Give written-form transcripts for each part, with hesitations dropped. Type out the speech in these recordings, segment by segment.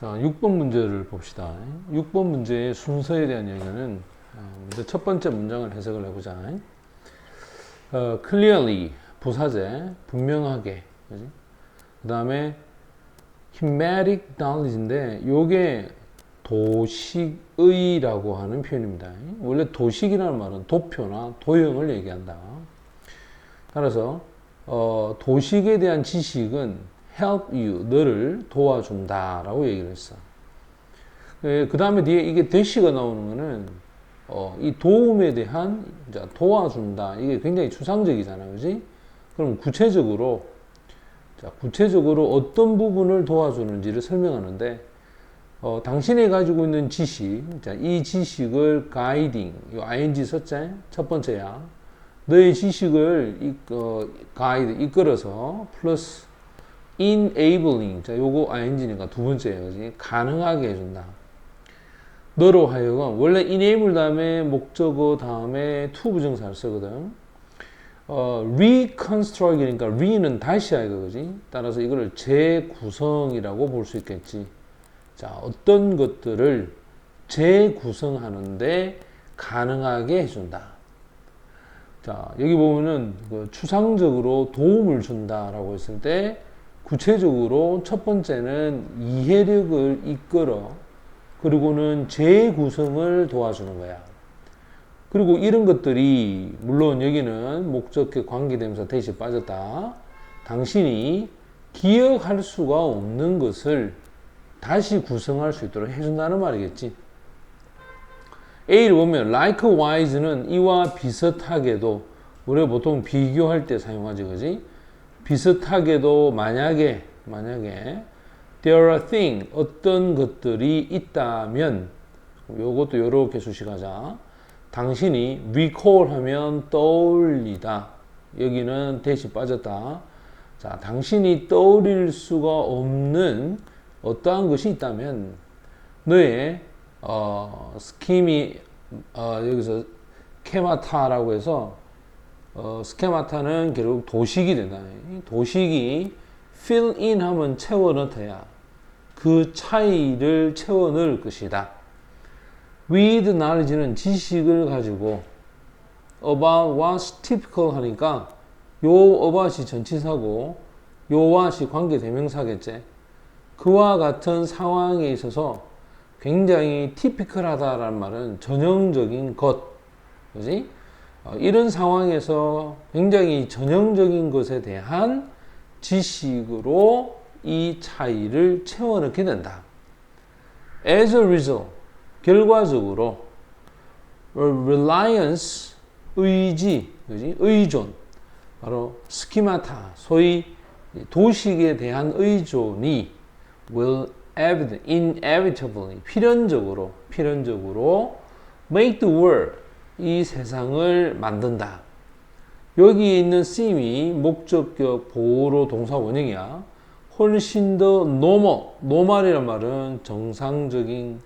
자, 6번 문제를 봅시다. 6번 문제의 순서에 대한 얘기는 먼저 첫 번째 문장을 해석을 해보자. clearly, 부사제, 분명하게. 그 다음에 hymnetic knowledge인데 요게 도식의라고 하는 표현입니다. 원래 도식이라는 말은 도표나 도형을 얘기한다. 따라서 도식에 대한 지식은 help you, 너를 도와준다 라고 얘기를 했어. 그 다음에 뒤에 이게 대시가 나오는 거는 이 도움에 대한 도와준다, 이게 굉장히 추상적이잖아, 그지? 그럼 구체적으로 어떤 부분을 도와주는지를 설명하는데 당신이 가지고 있는 지식, 이 지식을 guiding, 이 ing 썼지? 첫 번째야. 너의 지식을 guide, 이끌어서 플러스 enabling, 요거 ing니까 두 번째예요, 그지? 가능하게 해준다. 너로 하여금, 원래 enable 다음에 목적어 다음에 to 부정사를 쓰거든. reconstruct이니까 re는 다시야 이거, 그지? 따라서 이거를 재구성이라고 볼 수 있겠지. 자, 어떤 것들을 재구성하는데 가능하게 해준다. 자, 여기 보면은 추상적으로 도움을 준다라고 했을 때 구체적으로 첫 번째는 이해력을 이끌어, 그리고는 재구성을 도와주는 거야. 그리고 이런 것들이, 물론 여기는 목적격 관계대명사 대시 빠졌다. 당신이 기억할 수가 없는 것을 다시 구성할 수 있도록 해준다는 말이겠지. A를 보면 likewise는 이와 비슷하게도, 우리가 보통 비교할 때 사용하지, 그지? 비슷하게도 만약에 there are things, 어떤 것들이 있다면, 요것도 요렇게 수식하자. 당신이 recall 하면 떠올리다. 여기는 대시 빠졌다. 자, 당신이 떠올릴 수가 없는 어떠한 것이 있다면 너의 스키미, 여기서 스케마타라고 해서 스케마타는 결국 도식이 된다. 도식이 fill in 하면 채워 넣어야 그 차이를 채워 넣을 것이다. with knowledge는 지식을 가지고, about what's typical 하니까 요 about이 전치사고 요 what이 관계대명사겠지. 그와 같은 상황에 있어서 굉장히 typical하다라는 말은 전형적인 것, 그지? 이런 상황에서 굉장히 전형적인 것에 대한 지식으로 이 차이를 채워 넣게 된다. As a result, 결과적으로 reliance, 의지, 그지? 의존, 바로 스키마타, 소위 도식에 대한 의존이 will inevitably, 필연적으로 make the world, 이 세상을 만든다. 여기 있는 them이 목적격 보호로 동사 원형이야. 훨씬 더 normal이란 말은 정상적인,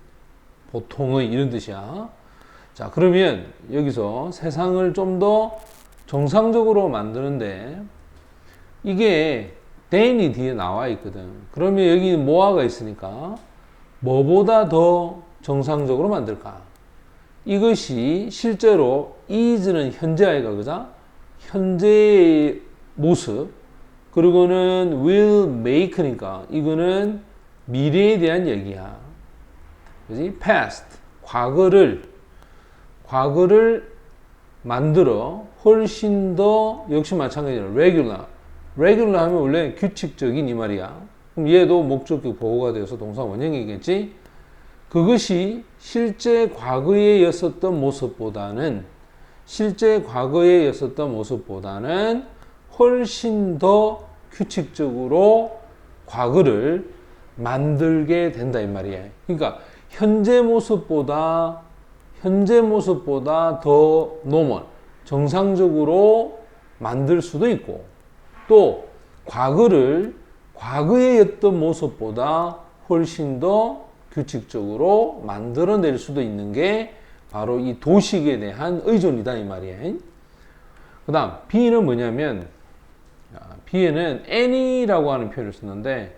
보통의, 이런 뜻이야. 자, 그러면 여기서 세상을 좀 더 정상적으로 만드는데 이게 than이 뒤에 나와 있거든. 그러면 여기 뭐가 있으니까 뭐보다 더 정상적으로 만들까? 이것이 실제로 is는 현재 아이가, 그자? 현재의 모습, 그리고는 will make니까 이거는 미래에 대한 얘기야. 그지? past, 과거를 만들어 훨씬 더, 역시 마찬가지로 regular 하면 원래 규칙적인 이 말이야. 그럼 얘도 목적격 보호가 되어서 동사 원형이겠지? 그것이 실제 과거에 였었던 모습보다는 훨씬 더 규칙적으로 과거를 만들게 된다, 이 말이야. 그러니까 현재 모습보다 더 normal, 정상적으로 만들 수도 있고, 또 과거에 였던 모습보다 훨씬 더 규칙적으로 만들어낼 수도 있는 게 바로 이 도식에 대한 의존이다, 이 말이에요. 그 다음 B는 뭐냐면, B에는 any라고 하는 표현을 쓰는데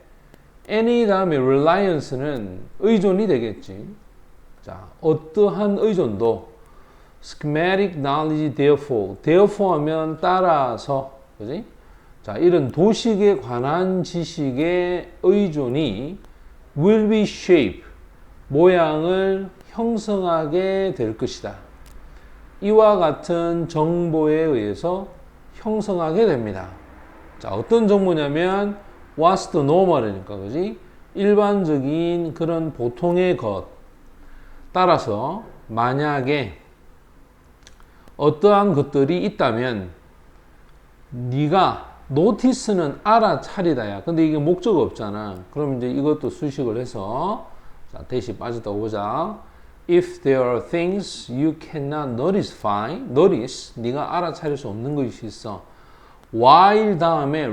any 다음에 reliance는 의존이 되겠지. 자, 어떠한 의존도 schematic knowledge therefore 하면 따라서, 그지? 자, 이런 도식에 관한 지식의 의존이 will be shape, 모양을 형성하게 될 것이다. 이와 같은 정보에 의해서 형성하게 됩니다. 자, 어떤 정보냐면 what's the normal이니까, 그지? 일반적인 그런 보통의 것. 따라서 만약에 어떠한 것들이 있다면 네가 노티스는 알아차리다야. 근데 이게 목적어 없잖아. 그럼 이제 이것도 수식을 해서 자, 대시 빠졌다고 보자. If there are things you cannot notice, 네가 알아차릴 수 없는 것이 있어. while 다음에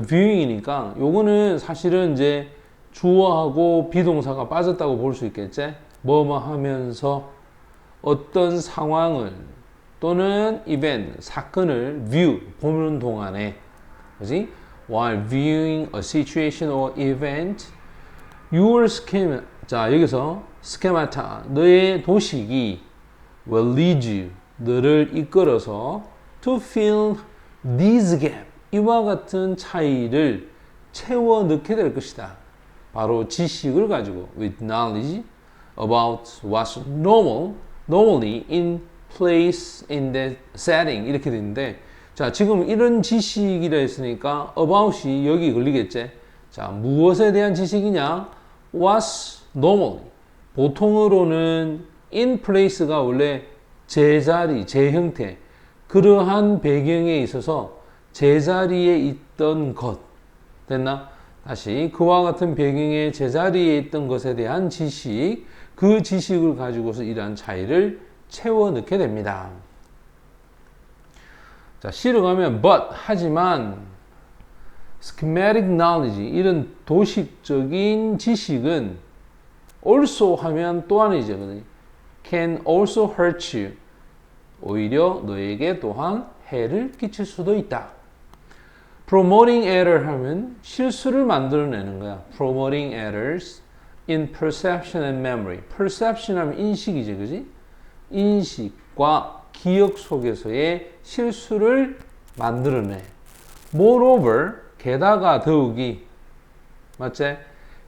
viewing이니까 요거는 사실은 이제 주어하고 비동사가 빠졌다고 볼 수 있겠지? 뭐뭐 하면서 어떤 상황을 또는 event, 사건을 view, 보는 동안에, 그지? While viewing a situation or event, your schema, 자, 여기서 schemata, 너의 도식이 will lead you, 너를 이끌어서 to fill these gap, 이와 같은 차이를 채워 넣게 될 것이다. 바로 지식을 가지고 with knowledge about what's normally in place in that setting 이렇게 되는데 자 지금 이런 지식이라 했으니까 about이 여기 걸리겠지. 자 무엇에 대한 지식이냐? what's normally 보통으로는 in place가 원래 제자리, 제형태 그러한 배경에 있어서 제자리에 있던 것 됐나? 다시 그와 같은 배경의 제자리에 있던 것에 대한 지식 그 지식을 가지고서 이러한 차이를 채워 넣게 됩니다. 자, C로 가면 but 하지만 schematic knowledge 이런 도식적인 지식은 also 하면 또한이죠. can also hurt you 오히려 너에게 또한 해를 끼칠 수도 있다. promoting error 하면 실수를 만들어내는 거야. promoting errors in perception and memory. perception 하면 인식이지, 그지? 인식과 기억 속에서의 실수를 만들어내. moreover, 게다가 더욱이, 맞지?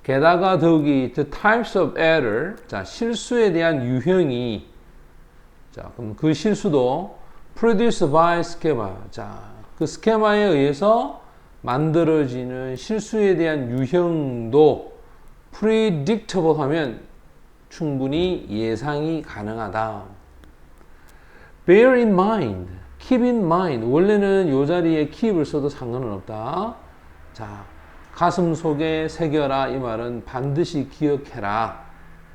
게다가 더욱이 the types of error, 자, 실수에 대한 유형이, 자, 그럼 그 실수도 produced by schema, 자, 그 스케마에 의해서 만들어지는 실수에 대한 유형도 predictable 하면 충분히 예상이 가능하다. bear in mind, keep in mind. 원래는 이 자리에 keep을 써도 상관은 없다. 자, 가슴 속에 새겨라. 이 말은 반드시 기억해라.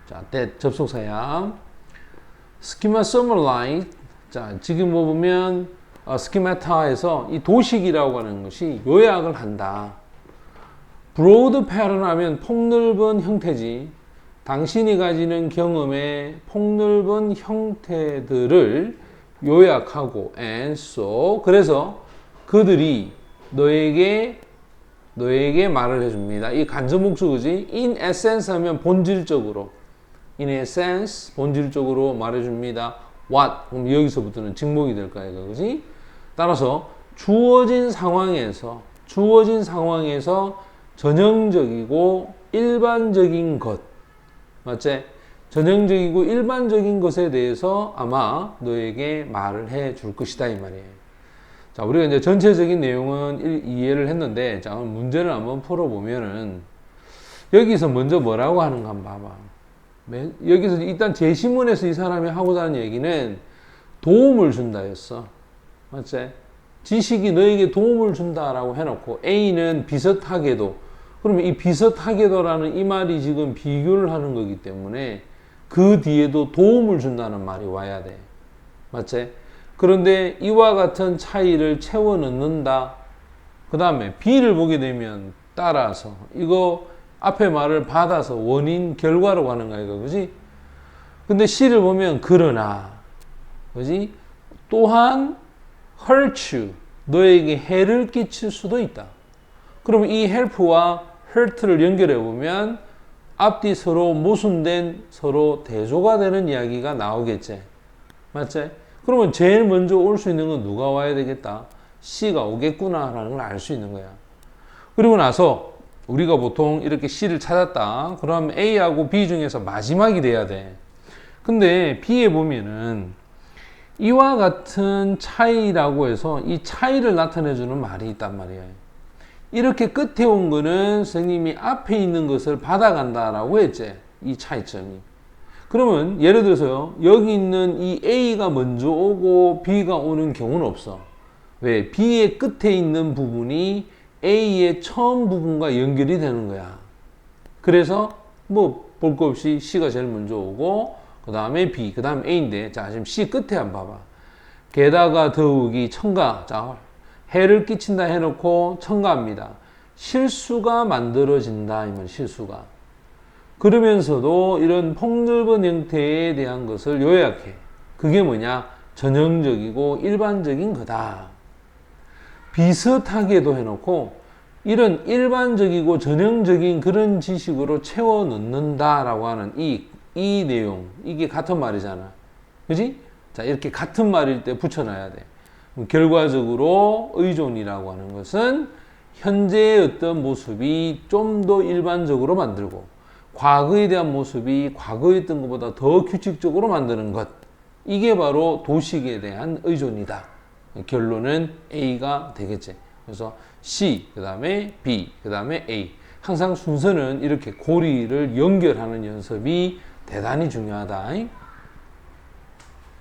자, that 접속사야. schema summarize. 자, 지금 뭐 보면 schemata에서 이 도식이라고 하는 것이 요약을 한다. broad pattern 하면 폭넓은 형태지. 당신이 가지는 경험의 폭넓은 형태들을 요약하고 and so 그래서 그들이 너에게 말을 해줍니다. 이 간접 목적어지. in essence 하면 본질적으로 in essence 본질적으로 말해줍니다. what 그럼 여기서부터는 직목이 될 거야, 그지? 따라서 주어진 상황에서 전형적이고 일반적인 것, 맞지? 전형적이고 일반적인 것에 대해서 아마 너에게 말을 해 줄 것이다 이 말이에요. 자, 우리가 이제 전체적인 내용은 이해를 했는데, 자, 문제를 한번 풀어보면은 여기서 먼저 뭐라고 하는가 한번 봐봐. 여기서 일단 제시문에서 이 사람이 하고자 하는 얘기는 도움을 준다였어. 맞지? 지식이 너에게 도움을 준다라고 해놓고 A는 비슷하게도 그러면 이 비슷하게도라는 이 말이 지금 비교를 하는 거기 때문에 그 뒤에도 도움을 준다는 말이 와야 돼. 맞지? 그런데 이와 같은 차이를 채워 넣는다. 그 다음에 B를 보게 되면 따라서 이거 앞에 말을 받아서 원인 결과로 가는 거야, 이거, 그지? 근데 C를 보면 그러나, 그지? 또한 hurt you, 너에게 해를 끼칠 수도 있다. 그러면 이 help와 hurt를 연결해 보면 앞뒤 서로 모순된 서로 대조가 되는 이야기가 나오겠지. 맞지? 그러면 제일 먼저 올 수 있는 건 누가 와야 되겠다? C가 오겠구나라는 걸 알 수 있는 거야. 그리고 나서 우리가 보통 이렇게 C를 찾았다. 그러면 A하고 B 중에서 마지막이 돼야 돼. 근데 B에 보면은 이와 같은 차이라고 해서 이 차이를 나타내주는 말이 있단 말이야. 이렇게 끝에 온 거는 선생님이 앞에 있는 것을 받아간다라고 했지. 이 차이점이. 그러면 예를 들어서요. 여기 있는 이 A가 먼저 오고 B가 오는 경우는 없어. 왜? B의 끝에 있는 부분이 A의 처음 부분과 연결이 되는 거야. 그래서 뭐 볼 거 없이 C가 제일 먼저 오고 그 다음에 B, 그 다음 A인데 자 지금 C 끝에 한번 봐봐. 게다가 더욱이 첨가. 자 해를 끼친다 해놓고 첨가합니다. 실수가 만들어진다. 이면 실수가. 그러면서도 이런 폭넓은 형태에 대한 것을 요약해. 그게 뭐냐? 전형적이고 일반적인 거다. 비슷하게도 해놓고 이런 일반적이고 전형적인 그런 지식으로 채워 넣는다라고 하는 이 내용, 이게 같은 말이잖아. 그지? 자, 이렇게 같은 말일 때 붙여놔야 돼. 결과적으로 의존이라고 하는 것은 현재의 어떤 모습이 좀 더 일반적으로 만들고 과거에 대한 모습이 과거에 있던 것보다 더 규칙적으로 만드는 것. 이게 바로 도식에 대한 의존이다. 결론은 A가 되겠지. 그래서 C, 그 다음에 B, 그 다음에 A. 항상 순서는 이렇게 고리를 연결하는 연습이 대단히 중요하다.